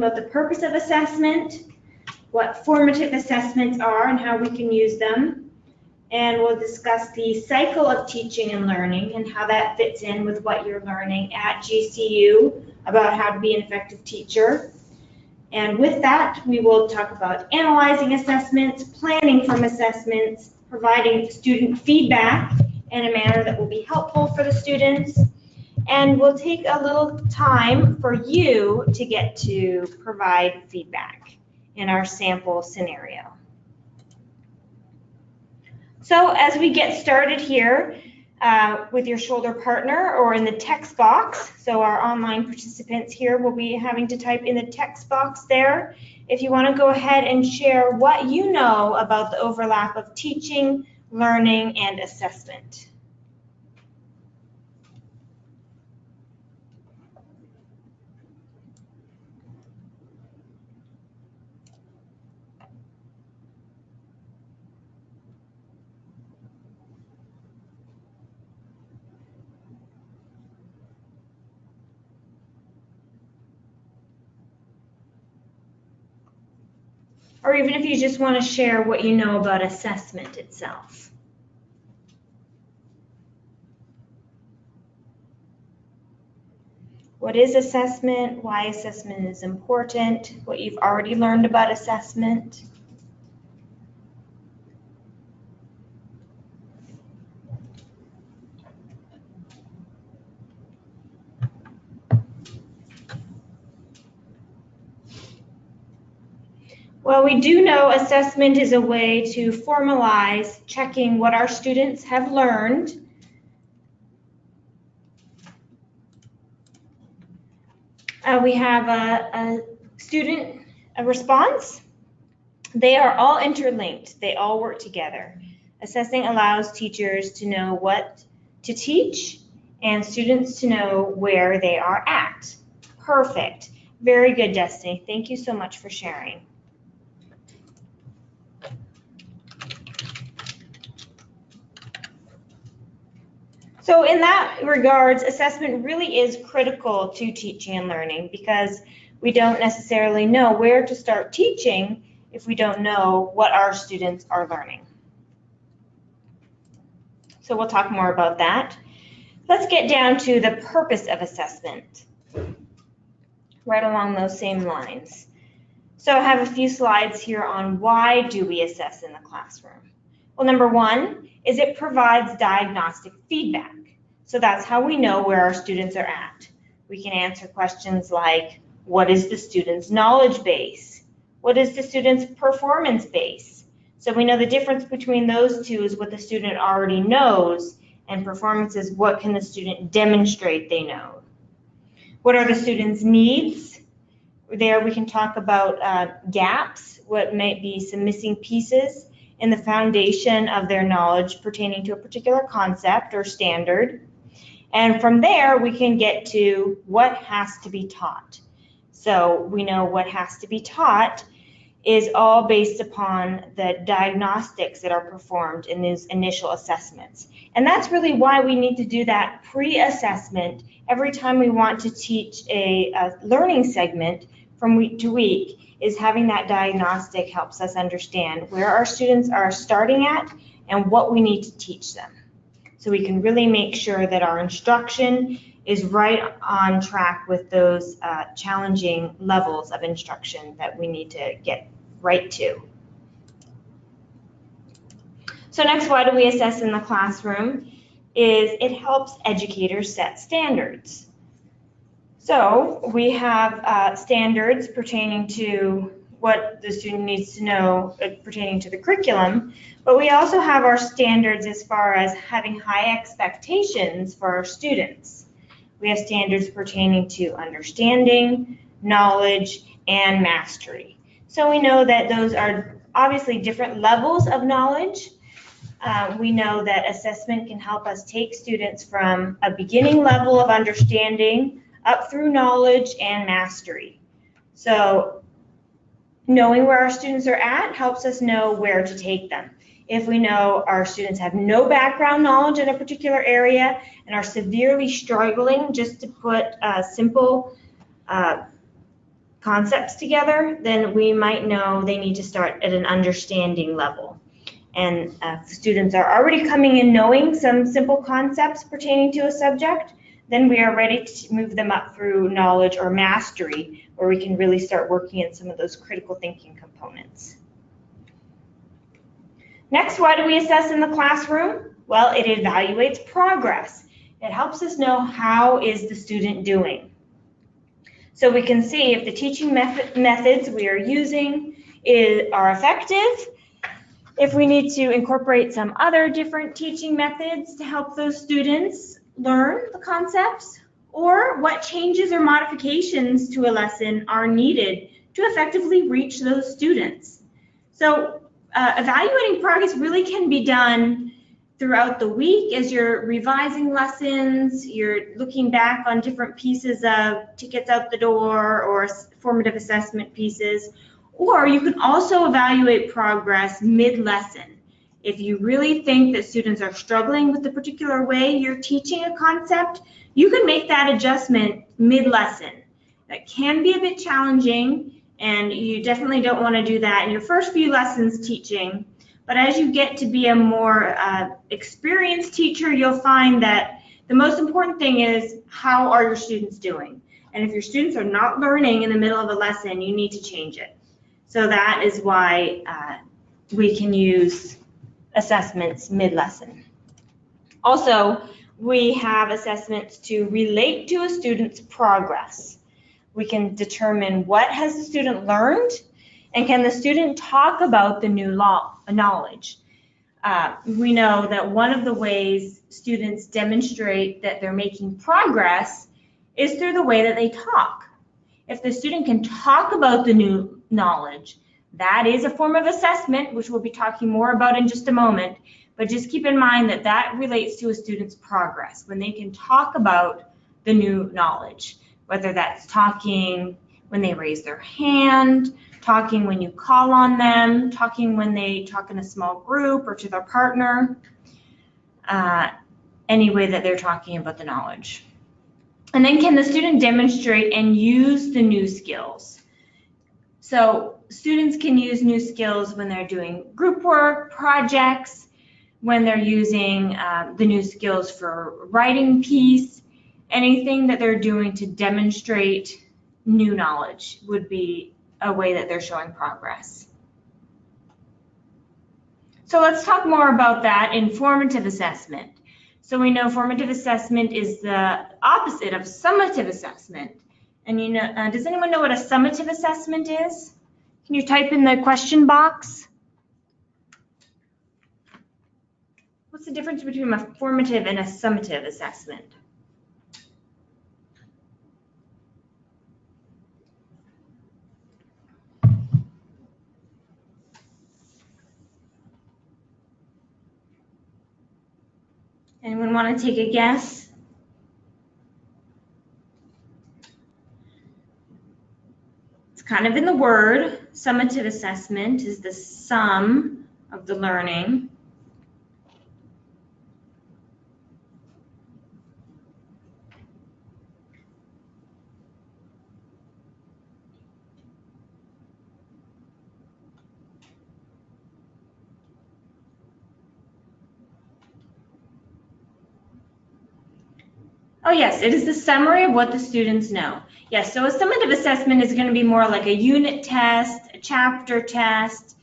About the purpose of assessment, what formative assessments are and how we can use them, and we'll discuss the cycle of teaching and learning and how that fits in with what you're learning at GCU about how to be an effective teacher. And with that, we will talk about analyzing assessments, planning from assessments, providing student feedback in a manner that will be helpful for the students. And we'll take a little time for you to get to provide feedback in our sample scenario. So as we get started here with your shoulder partner or in the text box, so our online participants here will be having to type in the text box there. If you want to go ahead and share what you know about the overlap of teaching, learning, and assessment. Or even if you just want to share what you know about assessment itself. What is assessment? Why assessment is important? What you've already learned about assessment? Well, we do know assessment is a way to formalize checking what our students have learned. We have a student response. They are all interlinked. They all work together. Assessing allows teachers to know what to teach and students to know where they are at. Perfect. Very good, Destiny. Thank you so much for sharing. So in that regards, assessment really is critical to teaching and learning because we don't necessarily know where to start teaching if we don't know what our students are learning. So we'll talk more about that. Let's get down to the purpose of assessment, right along those same lines. So I have a few slides here on why do we assess in the classroom. Well, number one is it provides diagnostic feedback. So that's how we know where our students are at. We can answer questions like, what is the student's knowledge base? What is the student's performance base? So we know the difference between those two is what the student already knows, and performance is what can the student demonstrate they know. What are the student's needs? There we can talk about gaps, what might be some missing pieces in the foundation of their knowledge pertaining to a particular concept or standard. And from there, we can get to what has to be taught. So we know what has to be taught is all based upon the diagnostics that are performed in these initial assessments. And that's really why we need to do that pre-assessment every time we want to teach a learning segment from week to week, is having that diagnostic helps us understand where our students are starting at and what we need to teach them. So we can really make sure that our instruction is right on track with those challenging levels of instruction that we need to get right to. So next, why do we assess in the classroom? Is it helps educators set standards. So we have standards pertaining to what the student needs to know pertaining to the curriculum, but we also have our standards as far as having high expectations for our students. We have standards pertaining to understanding, knowledge, and mastery. So we know that those are obviously different levels of knowledge. We know that assessment can help us take students from a beginning level of understanding up through knowledge and mastery. So knowing where our students are at helps us know where to take them. If we know our students have no background knowledge in a particular area and are severely struggling, just to put a simple concepts together, then we might know they need to start at an understanding level. And if students are already coming in knowing some simple concepts pertaining to a subject, then we are ready to move them up through knowledge or mastery, where we can really start working in some of those critical thinking components. Next, why do we assess in the classroom? Well, it evaluates progress. It helps us know how is the student doing. So we can see if the teaching methods we are using are effective, if we need to incorporate some other different teaching methods to help those students learn the concepts, or what changes or modifications to a lesson are needed to effectively reach those students. So evaluating progress really can be done throughout the week as you're revising lessons, you're looking back on different pieces of tickets out the door or formative assessment pieces, or you can also evaluate progress mid-lesson. If you really think that students are struggling with the particular way you're teaching a concept, you can make that adjustment mid-lesson. That can be a bit challenging, and you definitely don't want to do that in your first few lessons teaching. But as you get to be a more experienced teacher, you'll find that the most important thing is, how are your students doing? And if your students are not learning in the middle of a lesson, you need to change it. So that is why we can use assessments mid-lesson. Also, we have assessments to relate to a student's progress. We can determine what has the student learned, and can the student talk about the new knowledge. We know that one of the ways students demonstrate that they're making progress is through the way that they talk. If the student can talk about the new knowledge, that is a form of assessment, which we'll be talking more about in just a moment, but just keep in mind that that relates to a student's progress, when they can talk about the new knowledge, whether that's talking when they raise their hand, talking when you call on them, talking when they talk in a small group or to their partner, any way that they're talking about the knowledge. And then, can the student demonstrate and use the new skills? So students can use new skills when they're doing group work, projects, when they're using the new skills for writing piece. Anything that they're doing to demonstrate new knowledge would be a way that they're showing progress. So let's talk more about that in formative assessment. So we know formative assessment is the opposite of summative assessment. And you know, does anyone know what a summative assessment is? Can you type in the question box? What's the difference between a formative and a summative assessment? Anyone want to take a guess? It's kind of in the word. Summative assessment is the sum of the learning. Oh yes, it is the summary of what the students know. Yes, so a summative assessment is going to be more like a unit test, a chapter test,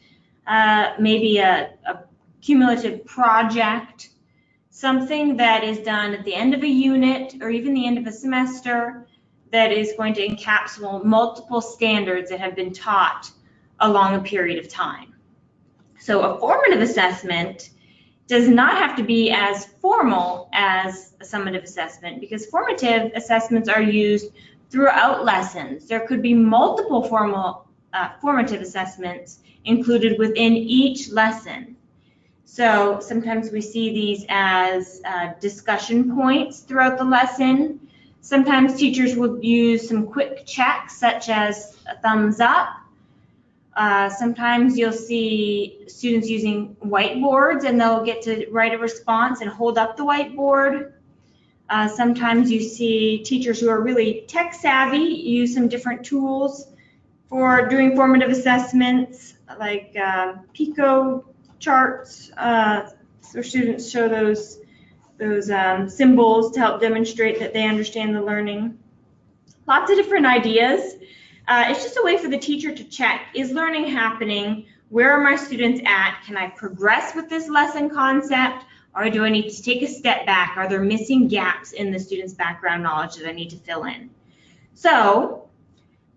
maybe a cumulative project, something that is done at the end of a unit or even the end of a semester that is going to encapsulate multiple standards that have been taught along a period of time. So a formative assessment does not have to be as formal as a summative assessment, because formative assessments are used throughout lessons. There could be multiple formative assessments included within each lesson. So sometimes we see these as discussion points throughout the lesson. Sometimes teachers will use some quick checks, such as a thumbs up. Sometimes you'll see students using whiteboards, and they'll get to write a response and hold up the whiteboard. Sometimes you see teachers who are really tech savvy use some different tools for doing formative assessments, like PICO charts, so students show those symbols to help demonstrate that they understand the learning. Lots of different ideas. It's just a way for the teacher to check, is learning happening? Where are my students at? Can I progress with this lesson concept? Or do I need to take a step back? Are there missing gaps in the student's background knowledge that I need to fill in? So,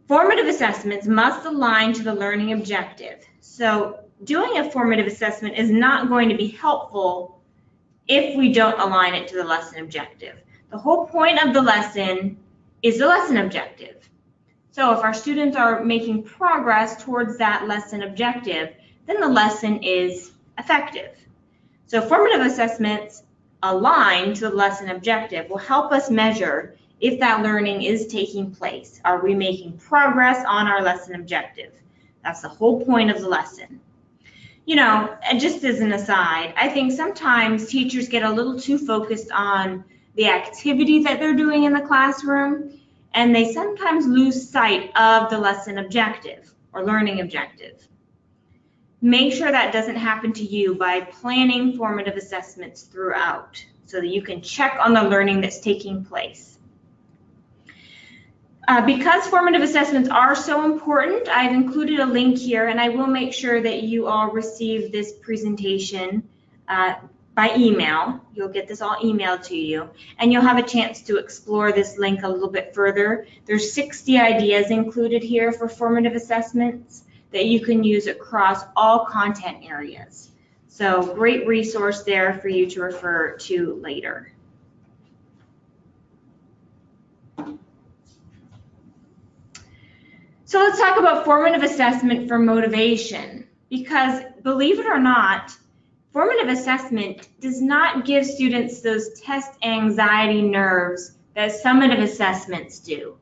formative assessments must align to the learning objective. So, doing a formative assessment is not going to be helpful if we don't align it to the lesson objective. The whole point of the lesson is the lesson objective. So if our students are making progress towards that lesson objective, then the lesson is effective. So formative assessments aligned to the lesson objective will help us measure if that learning is taking place. Are we making progress on our lesson objective? That's the whole point of the lesson. You know, and just as an aside, I think sometimes teachers get a little too focused on the activity that they're doing in the classroom, and they sometimes lose sight of the lesson objective or learning objective. Make sure that doesn't happen to you by planning formative assessments throughout so that you can check on the learning that's taking place. Because formative assessments are so important, I've included a link here, and I will make sure that you all receive this presentation by email. You'll get this all emailed to you, and you'll have a chance to explore this link a little bit further. There's 60 ideas included here for formative assessments that you can use across all content areas. So great resource there for you to refer to later. So let's talk about formative assessment for motivation, because believe it or not, formative assessment does not give students those test anxiety nerves that summative assessments do.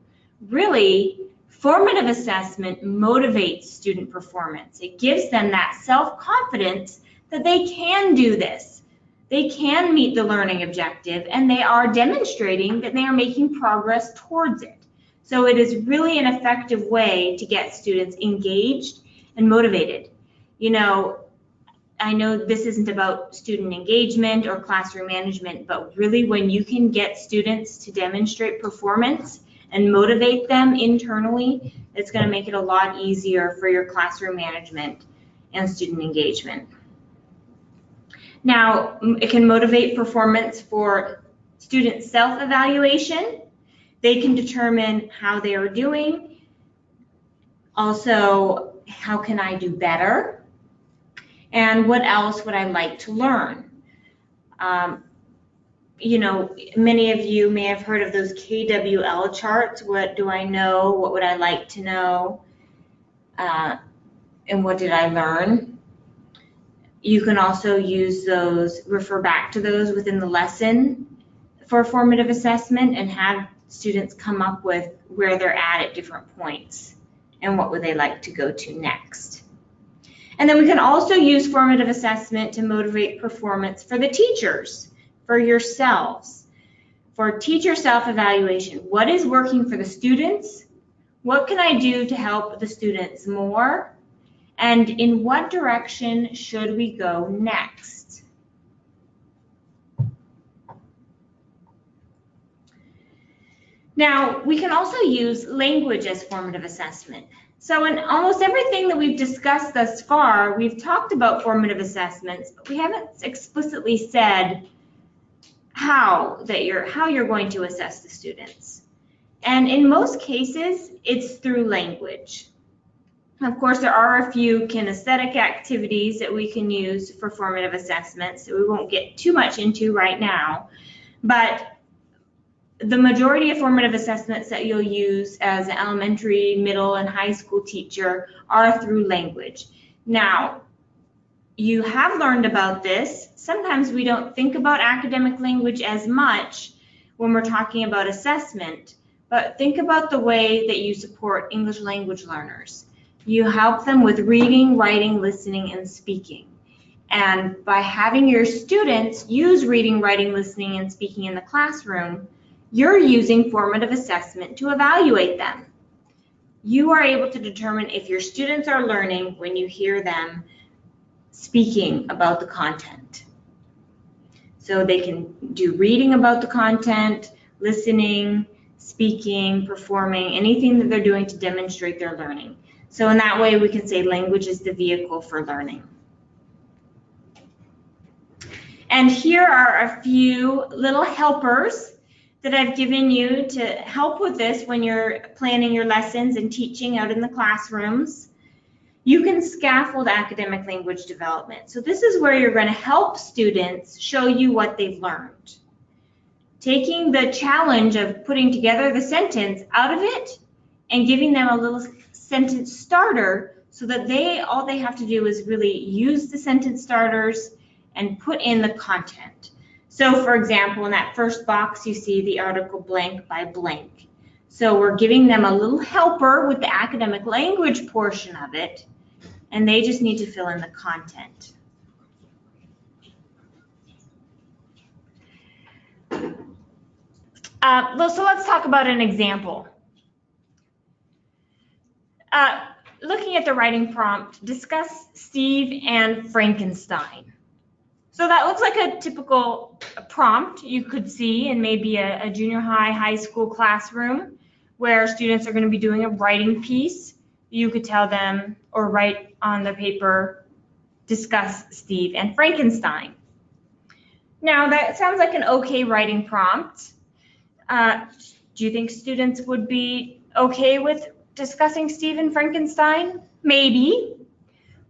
Really, formative assessment motivates student performance. It gives them that self-confidence that they can do this. They can meet the learning objective, and they are demonstrating that they are making progress towards it. So it is really an effective way to get students engaged and motivated. You know, I know this isn't about student engagement or classroom management, but really when you can get students to demonstrate performance and motivate them internally, it's going to make it a lot easier for your classroom management and student engagement. Now, it can motivate performance for student self-evaluation. They can determine how they are doing. Also, how can I do better? And what else would I like to learn? You know, many of you may have heard of those KWL charts. What do I know? What would I like to know? And what did I learn? You can also use those, refer back to those within the lesson for formative assessment and have students come up with where they're at different points and what would they like to go to next. And then we can also use formative assessment to motivate performance for the teachers, for yourselves, for teacher self-evaluation. What is working for the students? What can I do to help the students more? And in what direction should we go next? Now, we can also use language as formative assessment. So in almost everything that we've discussed thus far, we've talked about formative assessments, but we haven't explicitly said how you're going to assess the students. And in most cases, it's through language. Of course, there are a few kinesthetic activities that we can use for formative assessments that we won't get too much into right now, but the majority of formative assessments that you'll use as an elementary, middle, and high school teacher are through language. Now, you have learned about this. Sometimes we don't think about academic language as much when we're talking about assessment, but think about the way that you support English language learners. You help them with reading, writing, listening, and speaking. And by having your students use reading, writing, listening, and speaking in the classroom, you're using formative assessment to evaluate them. You are able to determine if your students are learning when you hear them speaking about the content. So they can do reading about the content, listening, speaking, performing, anything that they're doing to demonstrate their learning. So in that way, we can say language is the vehicle for learning. And here are a few little helpers that I've given you to help with this when you're planning your lessons and teaching out in the classrooms. You can scaffold academic language development. So this is where you're going to help students show you what they've learned. Taking the challenge of putting together the sentence out of it and giving them a little sentence starter so that all they have to do is really use the sentence starters and put in the content. So for example, in that first box, you see the article blank by blank. So we're giving them a little helper with the academic language portion of it, and they just need to fill in the content. So let's talk about an example. Looking at the writing prompt, discuss Steve and Frankenstein. So that looks like a typical prompt you could see in maybe a junior high school classroom where students are going to be doing a writing piece. You could tell them or write on the paper, discuss Steve and Frankenstein. Now that sounds like an okay writing prompt. Do you think students would be okay with discussing Steve and Frankenstein? Maybe,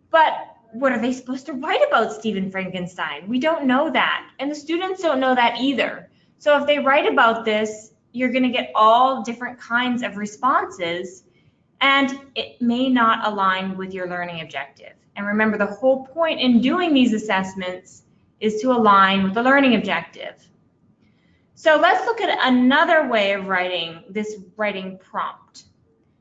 but what are they supposed to write about Steve and Frankenstein? We don't know that, and the students don't know that either. So if they write about this, you're going to get all different kinds of responses, and it may not align with your learning objective. And remember, the whole point in doing these assessments is to align with the learning objective. So let's look at another way of writing this writing prompt.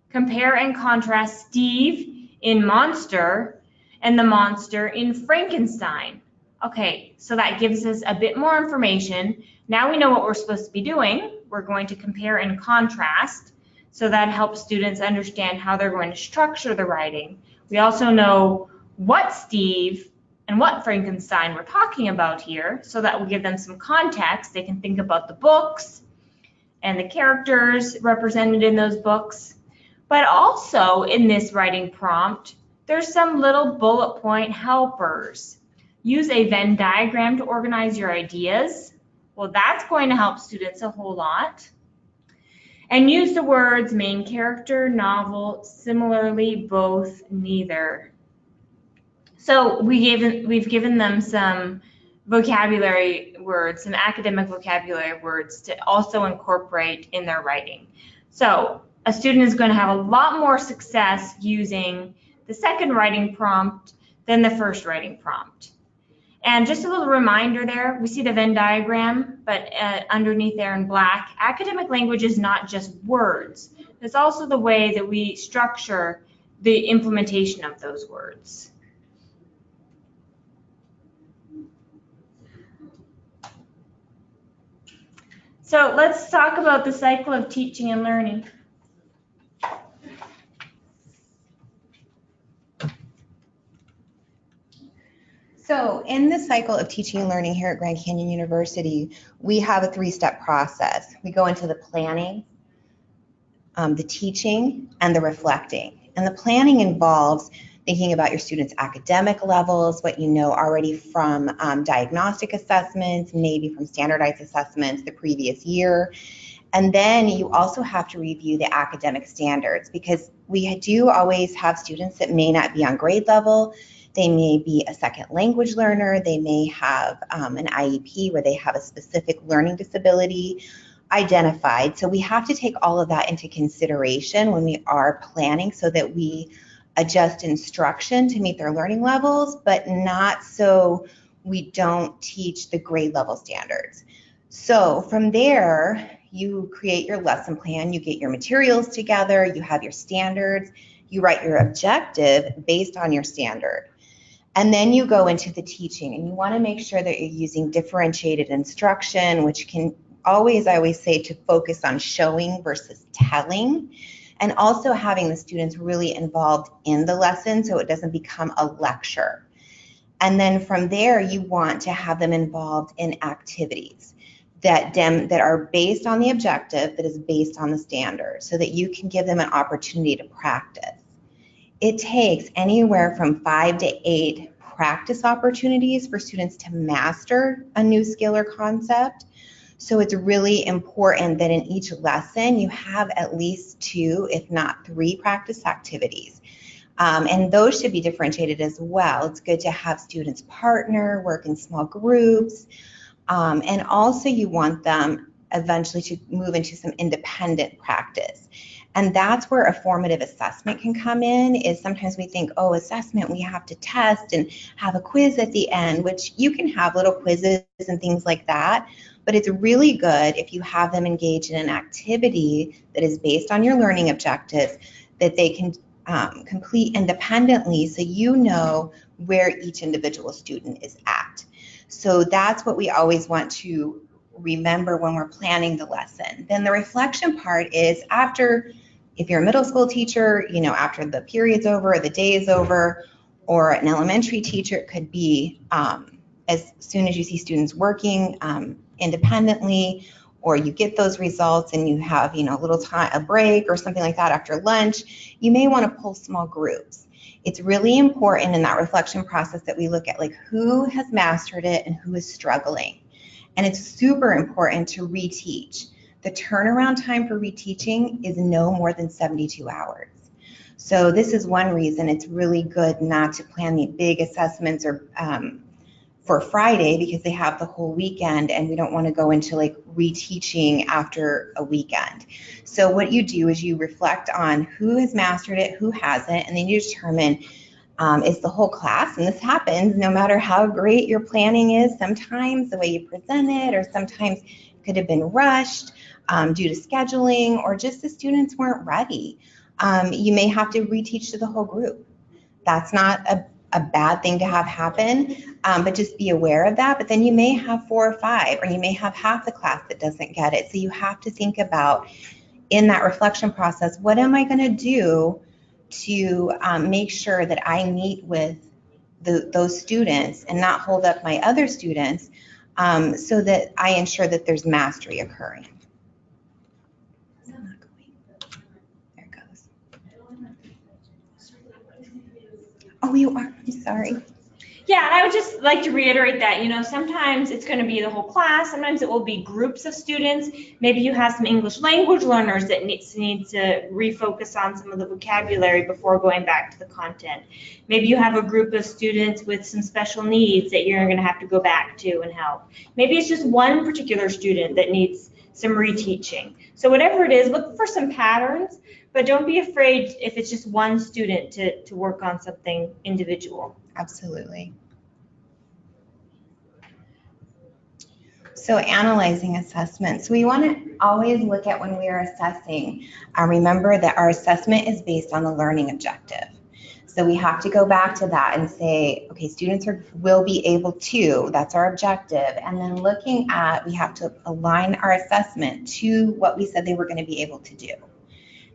Compare and contrast Steve in Monster and the monster in Frankenstein. Okay, so that gives us a bit more information. Now we know what we're supposed to be doing. We're going to compare and contrast. So that helps students understand how they're going to structure the writing. We also know what Steve and what Frankenstein we're talking about here, so that will give them some context. They can think about the books and the characters represented in those books. But also in this writing prompt, there's some little bullet point helpers. Use a Venn diagram to organize your ideas. Well, that's going to help students a whole lot. And use the words main character, novel, similarly, both, neither. So we've given them some vocabulary words, some academic vocabulary words to also incorporate in their writing. So a student is going to have a lot more success using the second writing prompt than the first writing prompt. And just a little reminder there, we see the Venn diagram, but underneath there in black, academic language is not just words. It's also the way that we structure the implementation of those words. So let's talk about the cycle of teaching and learning. So in the cycle of teaching and learning here at Grand Canyon University, we have a three-step process. We go into the planning, the teaching, and the reflecting. And the planning involves thinking about your students' academic levels, what you know already from diagnostic assessments, maybe from standardized assessments the previous year. And then you also have to review the academic standards, because we do always have students that may not be on grade level. They may be a second language learner. They may have an IEP where they have a specific learning disability identified. So we have to take all of that into consideration when we are planning, so that we adjust instruction to meet their learning levels, but not so we don't teach the grade level standards. So from there, you create your lesson plan, you get your materials together, you have your standards, you write your objective based on your standard. And then you go into the teaching, and you want to make sure that you're using differentiated instruction, which can always, I always say, to focus on showing versus telling. and also having the students really involved in the lesson so it doesn't become a lecture. And then from there, you want to have them involved in activities that are based on the objective, that is based on the standard, so that you can give them an opportunity to practice. It takes anywhere from 5 to 8 practice opportunities for students to master a new skill or concept. So it's really important that in each lesson you have at least 2, if not 3 practice activities. And those should be differentiated as well. It's good to have students partner, work in small groups, and also you want them eventually to move into some independent practice. And that's where a formative assessment can come in. Is sometimes we think, oh, assessment, we have to test and have a quiz at the end, which you can have little quizzes and things like that. But it's really good if you have them engage in an activity that is based on your learning objectives that they can complete independently, so you know where each individual student is at. So that's what we always want to remember when we're planning the lesson. Then the reflection part is after, if you're a middle school teacher, you know, after the period's over or the day is over, or an elementary teacher, it could be as soon as you see students working independently, or you get those results and you have, you know, a little time, a break or something like that after lunch, you may want to pull small groups. It's really important in that reflection process that we look at like who has mastered it and who is struggling. And it's super important to reteach. The turnaround time for reteaching is no more than 72 hours. So this is one reason it's really good not to plan the big assessments or for Friday, because they have the whole weekend and we don't want to go into like reteaching after a weekend. So what you do is you reflect on who has mastered it, who hasn't, and then you determine is the whole class, and this happens no matter how great your planning is, sometimes the way you present it, or sometimes it could have been rushed due to scheduling, or just the students weren't ready. You may have to reteach to the whole group. That's not a bad thing to have happen, but just be aware of that. But then you may have 4 or 5, or you may have half the class that doesn't get it. So you have to think about, in that reflection process, what am I going to do to make sure that I meet with those students and not hold up my other students, so that I ensure that there's mastery occurring. Is that not going? There it goes. Oh, you are? I'm sorry. Yeah, and I would just like to reiterate that, you know, sometimes it's going to be the whole class, sometimes it will be groups of students. Maybe you have some English language learners that need to refocus on some of the vocabulary before going back to the content. Maybe you have a group of students with some special needs that you're going to have to go back to and help. Maybe it's just one particular student that needs some reteaching. So whatever it is, look for some patterns, but don't be afraid if it's just one student to work on something individual. Absolutely. So analyzing assessments, we want to always look at when we are assessing, remember that our assessment is based on the learning objective. So we have to go back to that and say, okay, students will be able to, that's our objective. And then looking at, we have to align our assessment to what we said they were going to be able to do.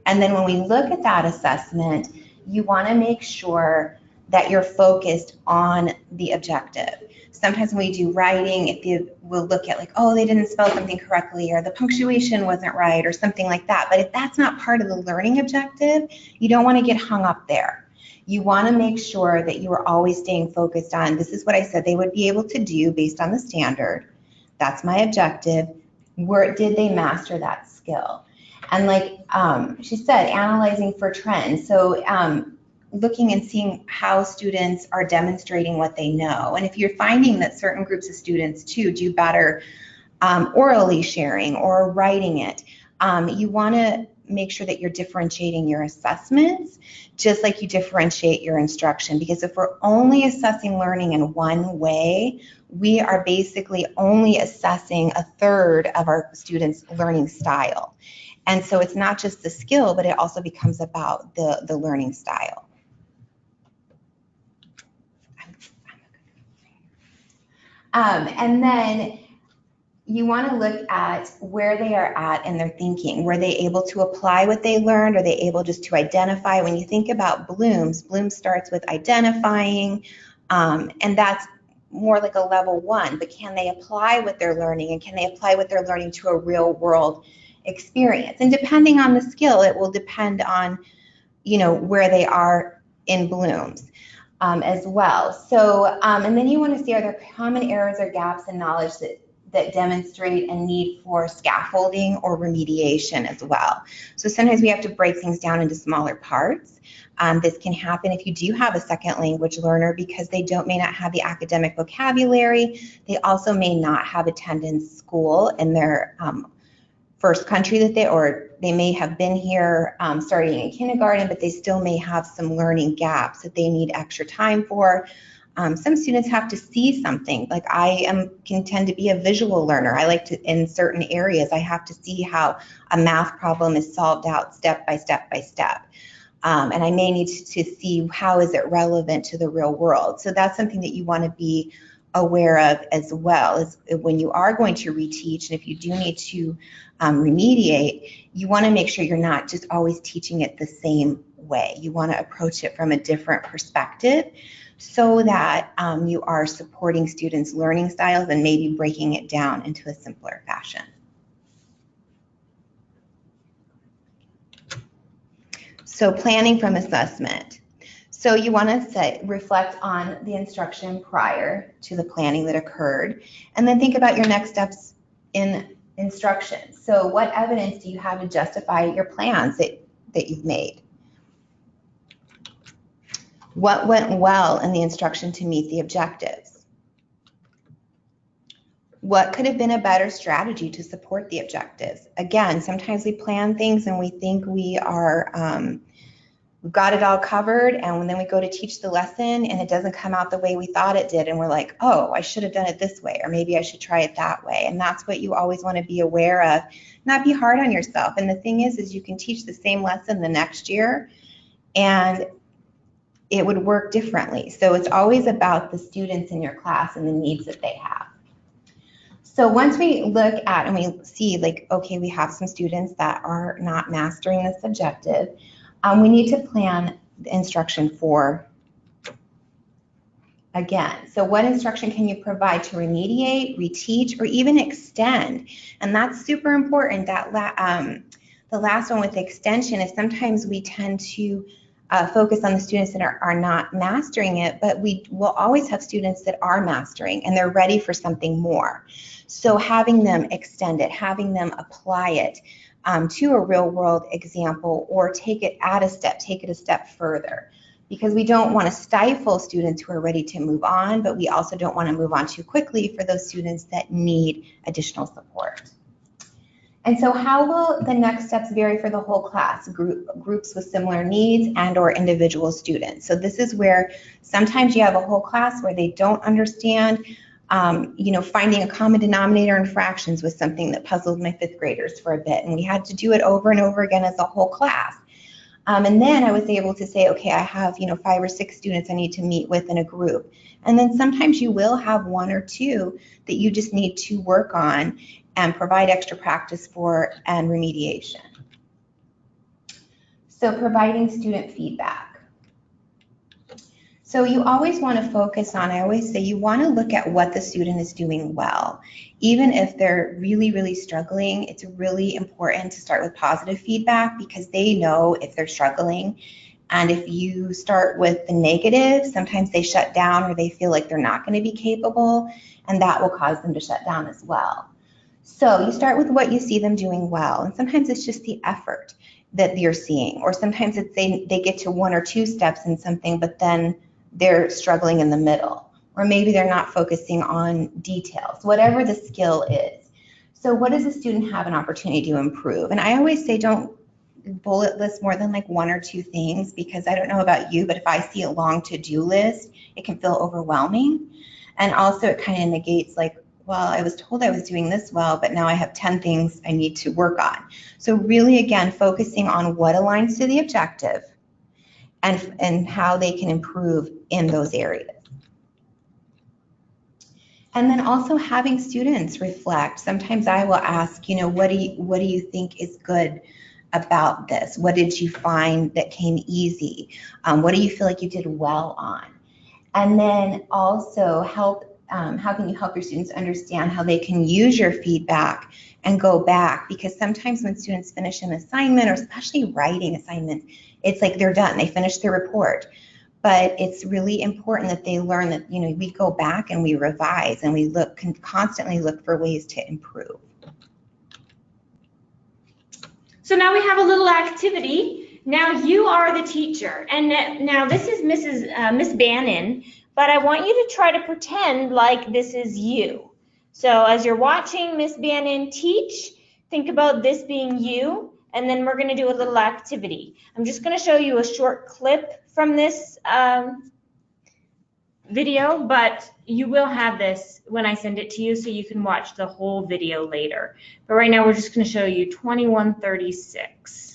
And then when we look at that assessment, you want to make sure that you're focused on the objective. Sometimes when we do writing, we'll look at like, oh, they didn't spell something correctly, or the punctuation wasn't right, or something like that. But if that's not part of the learning objective, you don't want to get hung up there. You want to make sure that you are always staying focused on, this is what I said they would be able to do based on the standard. That's my objective. Did they master that skill? And like she said, analyzing for trends. So looking and seeing how students are demonstrating what they know. And if you're finding that certain groups of students too do better orally sharing or writing it, you want to make sure that you're differentiating your assessments just like you differentiate your instruction. Because if we're only assessing learning in one way, we are basically only assessing a third of our students' learning style. And so it's not just the skill, but it also becomes about the learning style. And then you want to look at where they are at in their thinking. Were they able to apply what they learned? Are they able just to identify? When you think about Bloom's starts with identifying, and that's more like a level 1, but can they apply what they're learning, and can they apply what they're learning to a real world experience? And depending on the skill, it will depend on, where they are in Bloom's. As well. So, and then you want to see, are there common errors or gaps in knowledge that demonstrate a need for scaffolding or remediation as well. So sometimes we have to break things down into smaller parts. This can happen if you do have a second language learner, because they may not have the academic vocabulary. They also may not have attended school in their first country that they may have been here starting in kindergarten, but they still may have some learning gaps that they need extra time for. Some students have to see something. Like can tend to be a visual learner. I like to, in certain areas, I have to see how a math problem is solved out step by step by step. And I may need to see how is it relevant to the real world. So that's something that you want to be aware of as well, is when you are going to reteach, and if you do need to remediate, you want to make sure you're not just always teaching it the same way. You want to approach it from a different perspective, so that you are supporting students' learning styles and maybe breaking it down into a simpler fashion. So planning from assessment. So you want to reflect on the instruction prior to the planning that occurred, and then think about your next steps in instruction. So what evidence do you have to justify your plans that you've made? What went well in the instruction to meet the objectives? What could have been a better strategy to support the objectives? Again, sometimes we plan things and we think we are, we've got it all covered, and then we go to teach the lesson and it doesn't come out the way we thought it did, and we're like, oh, I should have done it this way, or maybe I should try it that way. And that's what you always want to be aware of. Not be hard on yourself. And the thing is you can teach the same lesson the next year and it would work differently. So it's always about the students in your class and the needs that they have. So once we look at and we see, like, okay, we have some students that are not mastering this objective, we need to plan the instruction for, again. So what instruction can you provide to remediate, reteach, or even extend? And that's super important. That the last one with extension is sometimes we tend to focus on the students that are not mastering it, but we will always have students that are mastering and they're ready for something more. So having them extend it, having them apply it to a real world example, or take it a step further. Because we don't want to stifle students who are ready to move on, but we also don't want to move on too quickly for those students that need additional support. And so how will the next steps vary for the whole class, groups with similar needs and or individual students? So this is where sometimes you have a whole class where they don't understand, finding a common denominator in fractions was something that puzzled my 5th graders for a bit, and we had to do it over and over again as a whole class. And then I was able to say, okay, I have 5 or 6 students I need to meet with in a group. And then sometimes you will have 1 or 2 that you just need to work on and provide extra practice for and remediation. So providing student feedback. So you always want to focus on, I always say, you want to look at what the student is doing well. Even if they're really, really struggling, it's really important to start with positive feedback, because they know if they're struggling. And if you start with the negative, sometimes they shut down or they feel like they're not going to be capable, and that will cause them to shut down as well. So you start with what you see them doing well, and sometimes it's just the effort that you're seeing, or sometimes it's they get to 1 or 2 steps in something, but then they're struggling in the middle, or maybe they're not focusing on details, whatever the skill is. So what does a student have an opportunity to improve? And I always say don't bullet list more than like 1 or 2 things, because I don't know about you, but if I see a long to-do list, it can feel overwhelming. And also it kind of negates, like, well, I was told I was doing this well, but now I have 10 things I need to work on. So really, again, focusing on what aligns to the objective and how they can improve in those areas. And then also having students reflect. Sometimes I will ask, what do you think is good about this? What did you find that came easy? What do you feel like you did well on? And then also how can you help your students understand how they can use your feedback and go back? Because sometimes when students finish an assignment, or especially writing assignments, it's like they're done, they finish their report. But it's really important that they learn that, we go back and we revise and we constantly look for ways to improve. So now we have a little activity. Now you are the teacher, and now this is Miss Bannon, but I want you to try to pretend like this is you. So as you're watching Miss Bannon teach, think about this being you, and then we're going to do a little activity. I'm just going to show you a short clip from this video, but you will have this when I send it to you, so you can watch the whole video later. But right now we're just going to show you 2136.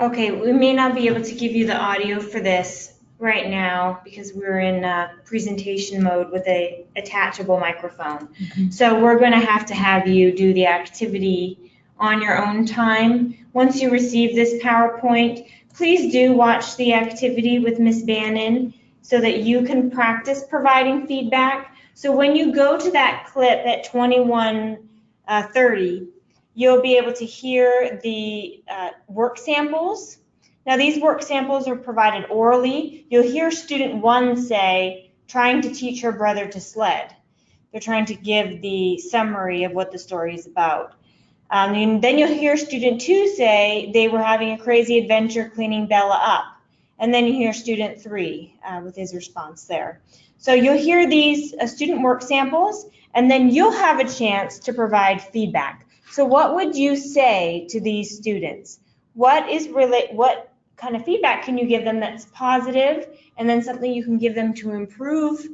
Okay, we may not be able to give you the audio for this right now because we're in presentation mode with a attachable microphone. So we're going to have you do the activity on your own time. Once you receive this PowerPoint, please do watch the activity with Miss Bannon so that you can practice providing feedback. So when you go to that clip at 21:30, you'll be able to hear the work samples. Now these work samples are provided orally. You'll hear student 1 say, trying to teach her brother to sled. They're trying to give the summary of what the story is about. And then you'll hear student 2 say they were having a crazy adventure cleaning Bella up. And then you hear student 3 with his response there. So you'll hear these student work samples, and then you'll have a chance to provide feedback. So what would you say to these students? What kind of feedback can you give them that's positive, and then something you can give them to improve,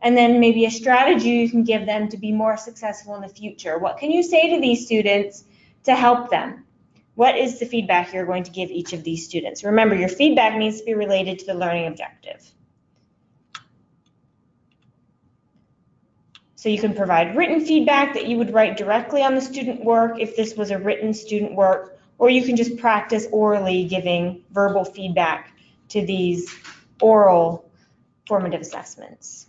and then maybe a strategy you can give them to be more successful in the future? What can you say to these students to help them? What is the feedback you're going to give each of these students? Remember, your feedback needs to be related to the learning objective. So you can provide written feedback that you would write directly on the student work if this was a written student work, or you can just practice orally giving verbal feedback to these oral formative assessments.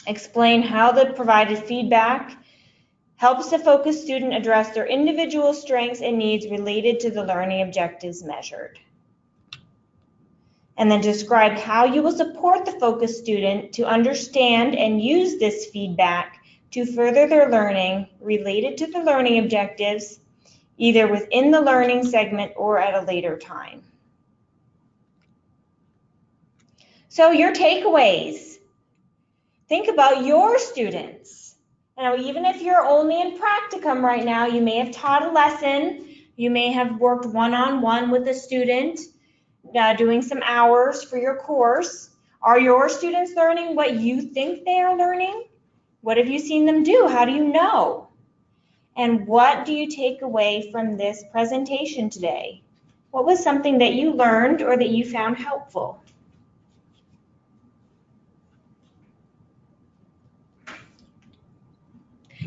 Explain how the provided feedback helps the focused student address their individual strengths and needs related to the learning objectives measured. And then describe how you will support the focused student to understand and use this feedback to further their learning related to the learning objectives, either within the learning segment or at a later time. So your takeaways. Think about your students. Now, even if you're only in practicum right now, you may have taught a lesson, you may have worked one-on-one with a student, doing some hours for your course. Are your students learning what you think they are learning? What have you seen them do? How do you know? And what do you take away from this presentation today? What was something that you learned or that you found helpful?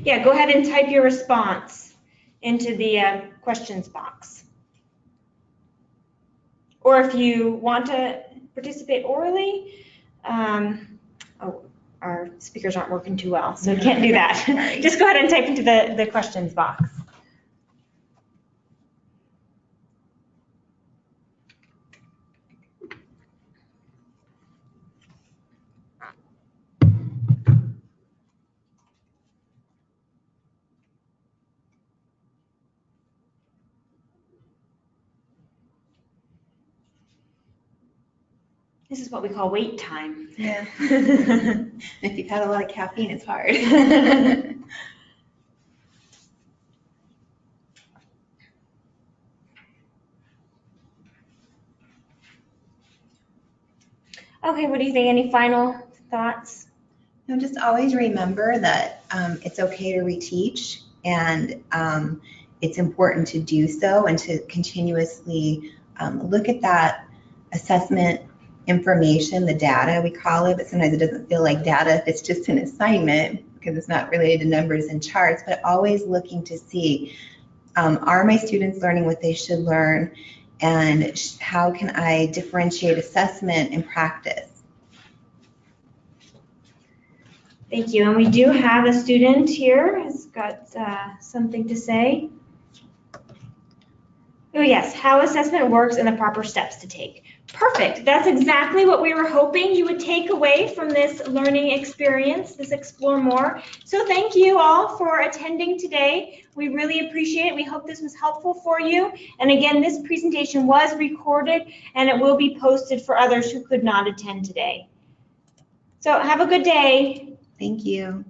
Yeah, go ahead and type your response into the questions box. Or if you want to participate orally, Oh, our speakers aren't working too well, so we can't do that. Sorry. Just go ahead and type into the questions box. This is what we call wait time. Yeah. If you've had a lot of caffeine, it's hard. Okay, what do you think? Any final thoughts? No, just always remember that it's okay to reteach, and it's important to do so and to continuously look at that assessment information, the data we call it, but sometimes it doesn't feel like data if it's just an assignment because it's not related to numbers and charts, but always looking to see, are my students learning what they should learn, and how can I differentiate assessment and practice? Thank you. And we do have a student here who's got something to say. Oh yes, how assessment works and the proper steps to take. Perfect. That's exactly what we were hoping you would take away from this learning experience, this Explore More. So thank you all for attending today. We really appreciate it. We hope this was helpful for you. And again, this presentation was recorded and it will be posted for others who could not attend today. So have a good day. Thank you.